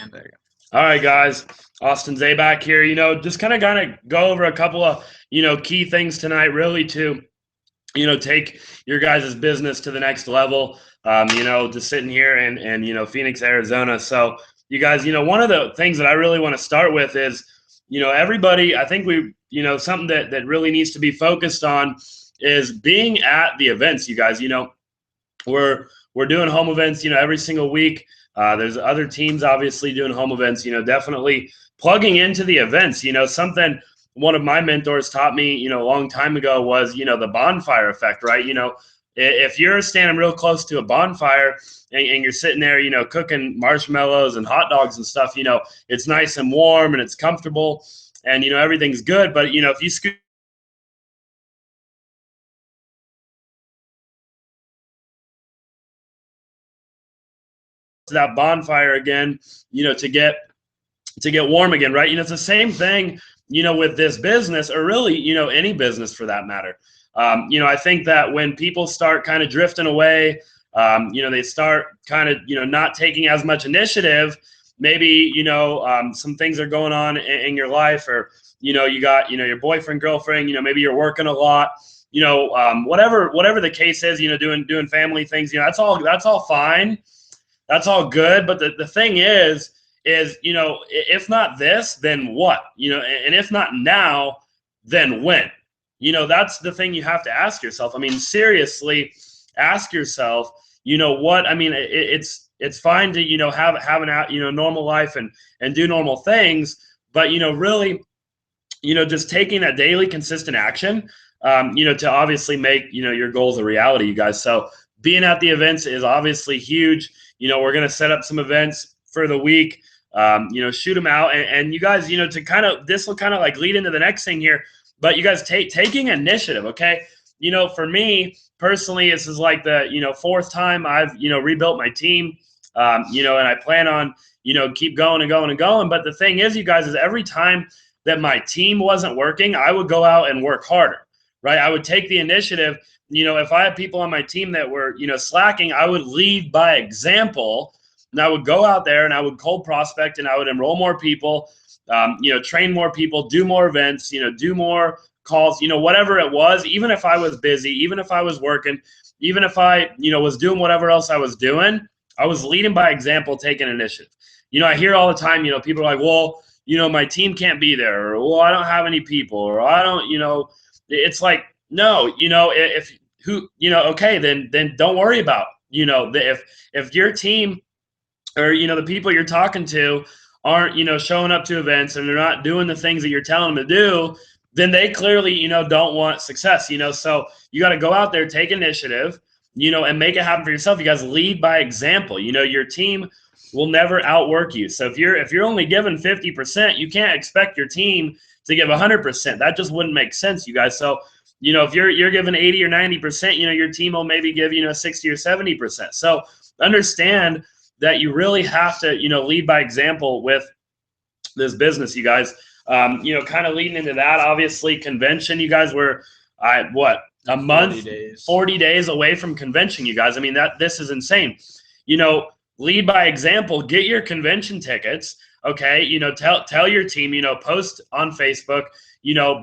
And there you All right, guys. Austin Zay back here. Just kind of go over a couple of, key things tonight, really to, take your guys' business to the next level. Just sitting here in Phoenix, Arizona. So, you guys, one of the things that I really want to start with is, everybody, I think something that really needs to be focused on is being at the events, you guys. We're doing home events, every single week. There's other teams obviously doing home events, definitely plugging into the events. Something one of my mentors taught me, a long time ago was, the bonfire effect, right? If you're standing real close to a bonfire and you're sitting there, cooking marshmallows and hot dogs and stuff, it's nice and warm and it's comfortable and, everything's good. But, if you scoot to that bonfire again, to get warm again, right? It's the same thing, with this business or really, any business for that matter. I think that when people start kind of drifting away, they start kind of, not taking as much initiative. Maybe, some things are going on in your life, or, you got, your boyfriend, girlfriend, maybe you're working a lot, whatever the case is, doing family things, that's all fine. That's all good. But the thing is, if not this, then what? And if not now, then when? That's the thing you have to ask yourself. I mean, seriously, ask yourself, what? I mean, it's fine to, have an normal life and do normal things, but, really, just taking that daily consistent action, to obviously make, your goals a reality, you guys. So being at the events is obviously huge. We're going to set up some events for the week, shoot them out. And you guys, this will kind of like lead into the next thing here, but you guys taking initiative. Okay. For me personally, this is like the, fourth time I've, rebuilt my team, and I plan on, keep going and going and going. But the thing is, you guys, is every time that my team wasn't working, I would go out and work harder, right? I would take the initiative. If I had people on my team that were, slacking, I would lead by example, and I would go out there and I would cold prospect and I would enroll more people, train more people, do more events, do more calls, whatever it was. Even if I was busy, even if I was working, even if I, was doing whatever else I was doing, I was leading by example, taking initiative. I hear all the time, people are like, well, my team can't be there, or, well, I don't have any people, or I don't, it's like, no, if okay, then don't worry about, if your team or, the people you're talking to aren't, showing up to events and they're not doing the things that you're telling them to do, then they clearly, don't want success, so you got to go out there, take initiative, and make it happen for yourself. You guys lead by example. Your team will never outwork you. So if you're only giving 50%, you can't expect your team to give 100%. That just wouldn't make sense, you guys. So if you're giving 80 or 90%, your team will maybe give 60 or 70%. So understand that you really have to lead by example with this business, you guys. Kind of leading into that, obviously convention, you guys, were a month, 40 days away from convention, you guys. I mean, this is insane. Lead by example, get your convention tickets. Okay. Tell your team, post on Facebook,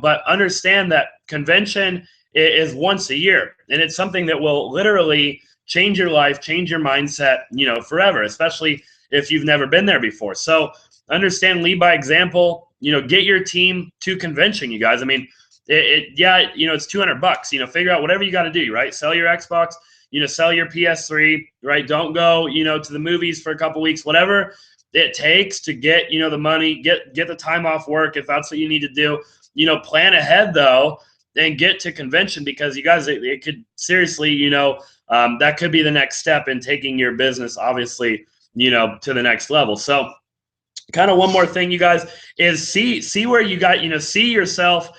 but understand that convention is once a year, and it's something that will literally change your life, change your mindset, forever, especially if you've never been there before. So understand, lead by example, get your team to convention, you guys. I mean, it's $200, figure out whatever you got to do, right? Sell your Xbox, sell your PS3, right? Don't go, to the movies for a couple weeks, whatever it takes to get, the money, get the time off work if that's what you need to do. Plan ahead though, and get to convention, because you guys, it could seriously, that could be the next step in taking your business, obviously, to the next level. So kind of one more thing, you guys, is see where you got, see yourself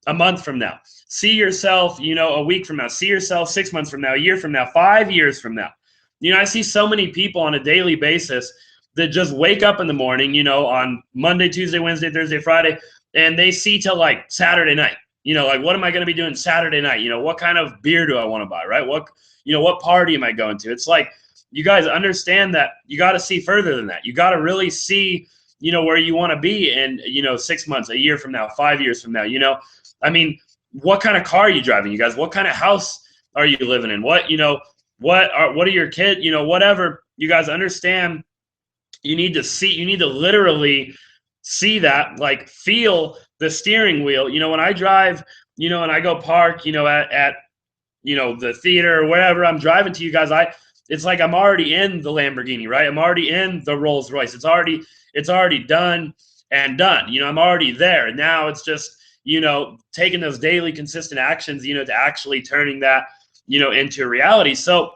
a month from now, see yourself, a week from now, see yourself 6 months from now, a year from now, 5 years from now. I see so many people on a daily basis that just wake up in the morning, on Monday, Tuesday, Wednesday, Thursday, Friday, and they see till like Saturday night, like, what am I going to be doing Saturday night? What kind of beer do I want to buy, right? What party am I going to? It's like, you guys understand that you got to see further than that. You got to really see, where you want to be in, 6 months, a year from now, 5 years from now. I mean, what kind of car are you driving, you guys? What kind of house are you living in? What are your kids, whatever. You guys understand, you need to literally see that, like, feel the steering wheel. When I drive, and I go park, at the theater or wherever I'm driving to, you guys, it's like I'm already in the Lamborghini, right? I'm already in the Rolls Royce. It's already done and done. I'm already there. Now it's just, taking those daily consistent actions, to actually turning that, into reality. So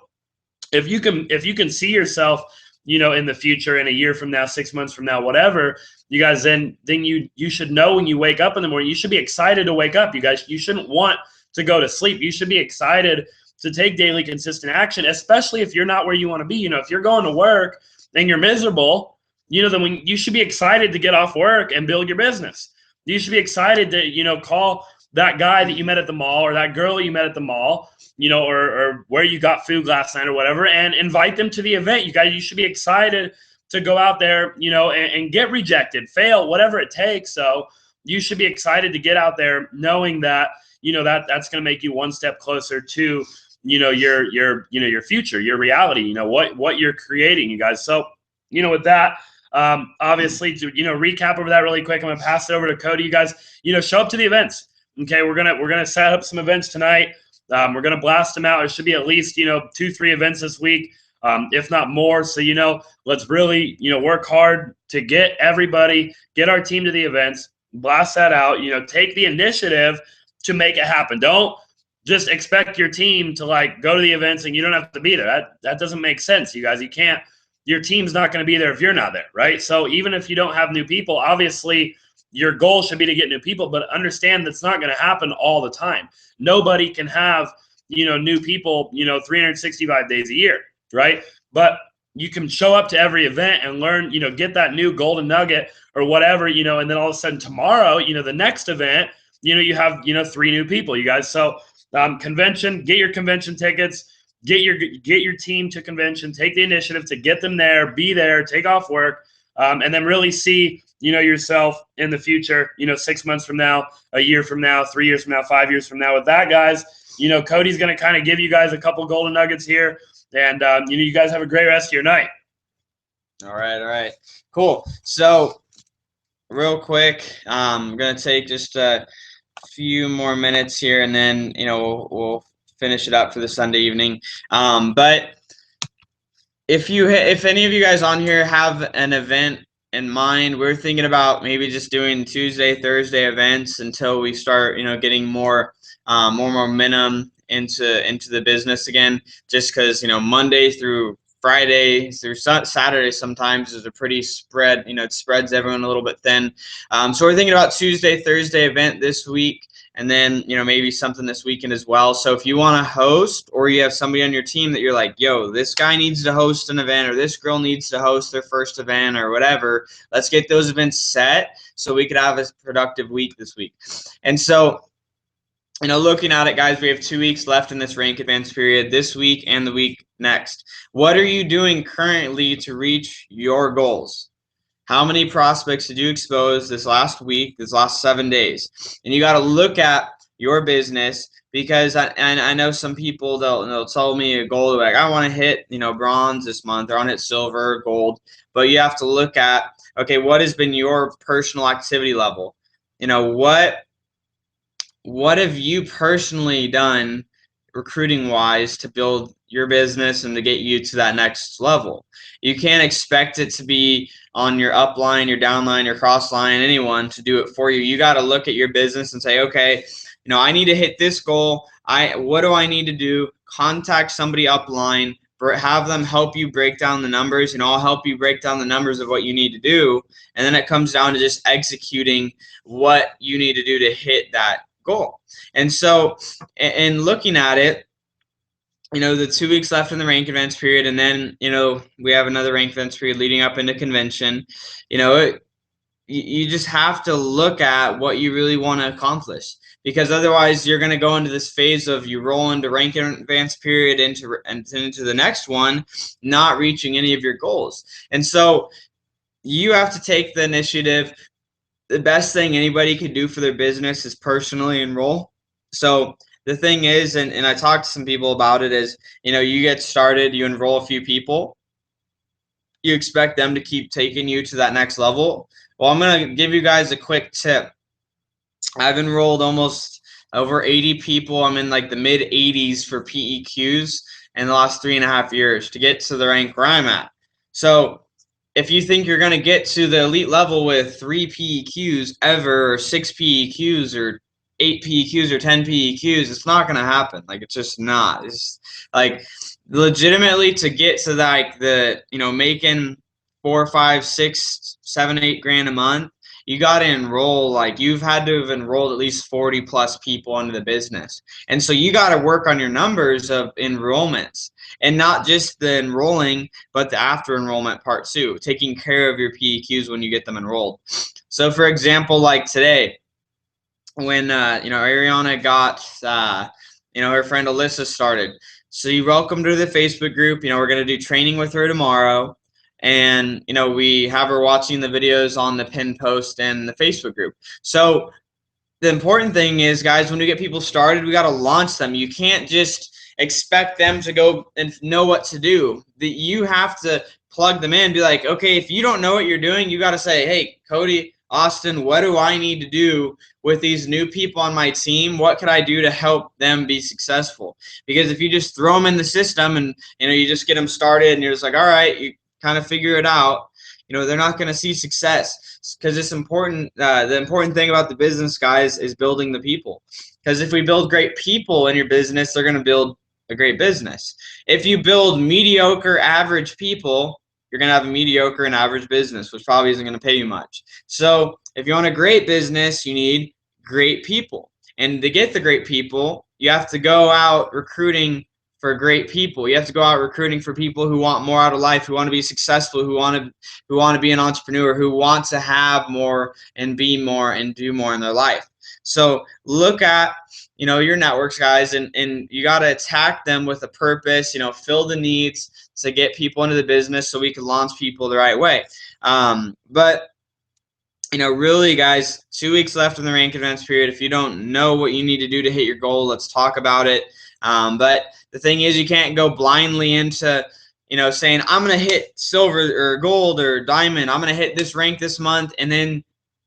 if you can see yourself, in the future, in a year from now, 6 months from now, whatever, you guys, then you should know when you wake up in the morning, you should be excited to wake up. You guys, you shouldn't want to go to sleep. You should be excited to take daily consistent action, especially if you're not where you want to be. If you're going to work and you're miserable, then you should be excited to get off work and build your business. You should be excited to, call that guy that you met at the mall, or that girl you met at the mall, or where you got food last night or whatever, and invite them to the event. You should be excited to go out there, and get rejected, fail, whatever it takes. So you should be excited to get out there knowing that, that's going to make you one step closer to, your future, your reality, what you're creating, you guys. So, with that, obviously, to recap over that really quick, I'm gonna pass it over to Cody. You guys, show up to the events. Okay, we're gonna set up some events tonight. We're gonna blast them out. There should be at least 2-3 events this week, if not more. So let's really work hard to get our team to the events, blast that out. Take the initiative to make it happen. Don't just expect your team to go to the events and you don't have to be there. That doesn't make sense, you guys. You can't. Your team's not going to be there if you're not there, right? So even if you don't have new people, obviously your goal should be to get new people, but understand that's not going to happen all the time. Nobody can have, new people, 365 days a year, right? But you can show up to every event and learn, get that new golden nugget or whatever, and then all of a sudden tomorrow, the next event, you have, 3 new people, you guys. So convention, get your convention tickets. Get your team to convention, take the initiative to get them there, be there, take off work, and then really see, yourself in the future, 6 months from now, a year from now, 3 years from now, 5 years from now. With that, guys, Cody's going to kind of give you guys a couple golden nuggets here, and, you guys have a great rest of your night. All right. Cool. So real quick, I'm going to take just a few more minutes here, and then, we'll finish it up for the Sunday evening. But if any of you guys on here have an event in mind, we're thinking about maybe just doing Tuesday, Thursday events until we start, getting more momentum into the business again. Just because Monday through Friday through Saturday sometimes is a pretty spread. It spreads everyone a little bit thin. So we're thinking about Tuesday, Thursday event this week. And then, maybe something this weekend as well. So if you want to host, or you have somebody on your team that you're like, yo, this guy needs to host an event, or this girl needs to host their first event, or whatever, let's get those events set so we could have a productive week this week. And so, looking at it, guys, we have 2 weeks left in this rank advance period, this week and the week next. What are you doing currently to reach your goals? How many prospects did you expose this last week, this last 7 days? And you got to look at your business, because I know some people, they'll tell me a goal, like, I want to hit, bronze this month, or I want to hit silver, gold. But you have to look at, okay, what has been your personal activity level? What have you personally done recruiting-wise to build your business and to get you to that next level? You can't expect it to be on your upline, your downline, your crossline, anyone to do it for you. You got to look at your business and say, okay, I need to hit this goal. What do I need to do? Contact somebody upline, have them help you break down the numbers. I'll help you break down the numbers of what you need to do. And then it comes down to just executing what you need to do to hit that goal. And so, in looking at it, the 2 weeks left in the rank advance period, and then, we have another rank advance period leading up into convention. You just have to look at what you really want to accomplish. because otherwise you're going to go into this phase of you roll into rank advanced period into the next one, not reaching any of your goals. And so you have to take the initiative. The best thing anybody could do for their business is personally enroll. So the thing is, and I talked to some people about it, is, you get started, you enroll a few people, you expect them to keep taking you to that next level. Well, I'm going to give you guys a quick tip. I've enrolled almost over 80 people. I'm in like the mid 80s for PEQs in the last 3.5 years to get to the rank where I'm at. So if you think you're going to get to the elite level with 3 PEQs ever, or 6 PEQs, or 8 PEQs, or 10 PEQs, it's not going to happen. Like, it's just not. It's like, legitimately, to get to like the, making 4, 5, 6, 7, 8 grand a month, you got to enroll, like, you've had to have enrolled at least 40 plus people into the business. And so you got to work on your numbers of enrollments, and not just the enrolling, but the after enrollment part too, taking care of your PEQs when you get them enrolled. So for example, like today, when Ariana got her friend Alyssa started, so you welcomed her to the Facebook group. We're going to do training with her tomorrow, and we have her watching the videos on the pin post and the Facebook group. So the important thing is, guys, when we get people started, we got to launch them. You can't just expect them to go and know what to do. You have to plug them in, be like, okay, if you don't know what you're doing, you got to say, hey, Cody, Austin, what do I need to do with these new people on my team? What could I do to help them be successful? Because if you just throw them in the system and you just get them started and you're just like, all right, you kind of figure it out, they're not going to see success. Because it's important. The important thing about the business, guys, is building the people. Because if we build great people in your business, they're going to build a great business. If you build mediocre, average people, you're going to have a mediocre and average business, which probably isn't going to pay you much. So if you want a great business, you need great people. And to get the great people, you have to go out recruiting for great people. You have to go out recruiting for people who want more out of life, who want to be successful, who want to be an entrepreneur, who want to have more and be more and do more in their life. So look at your networks, guys, and you got to attack them with a purpose. Fill the needs to get people into the business so we can launch people the right way. But really, guys, 2 weeks left in the rank advance period. If you don't know what you need to do to hit your goal, let's talk about it. But the thing is, you can't go blindly into, saying, I'm going to hit silver or gold or diamond. I'm going to hit this rank this month, and then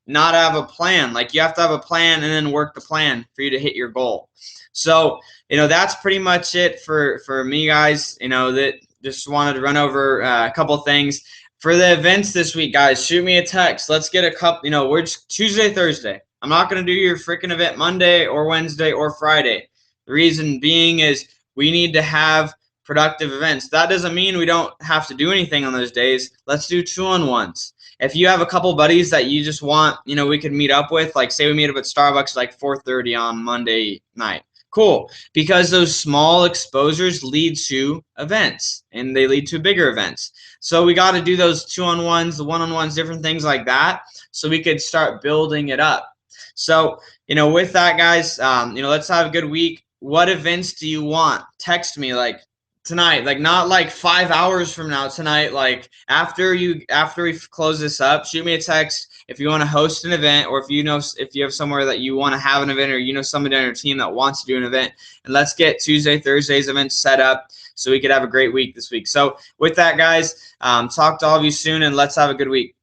not have a plan. Like, you have to have a plan and then work the plan for you to hit your goal. So, that's pretty much it for me, guys. That just wanted to run over a couple things. For the events this week, guys, shoot me a text. Let's get a couple, we're just Tuesday, Thursday. I'm not going to do your freaking event Monday or Wednesday or Friday. The reason being is we need to have productive events. That doesn't mean we don't have to do anything on those days. Let's do 2-on-1s. If you have a couple buddies that you just want, we could meet up with, like say we meet up at Starbucks like 4:30 on Monday night. Cool, because those small exposures lead to events, and they lead to bigger events. So we got to do those 2-on-1s, the 1-on-1s, different things like that, so we could start building it up. So, with that, guys, let's have a good week. What events do you want? Text me like tonight, like not like 5 hours from now, tonight, like after we close this up. Shoot me a text if you want to host an event, or if you have somewhere that you want to have an event, or somebody on your team that wants to do an event, and let's get Tuesday, Thursday's events set up so we could have a great week this week. So with that, guys, talk to all of you soon, and let's have a good week.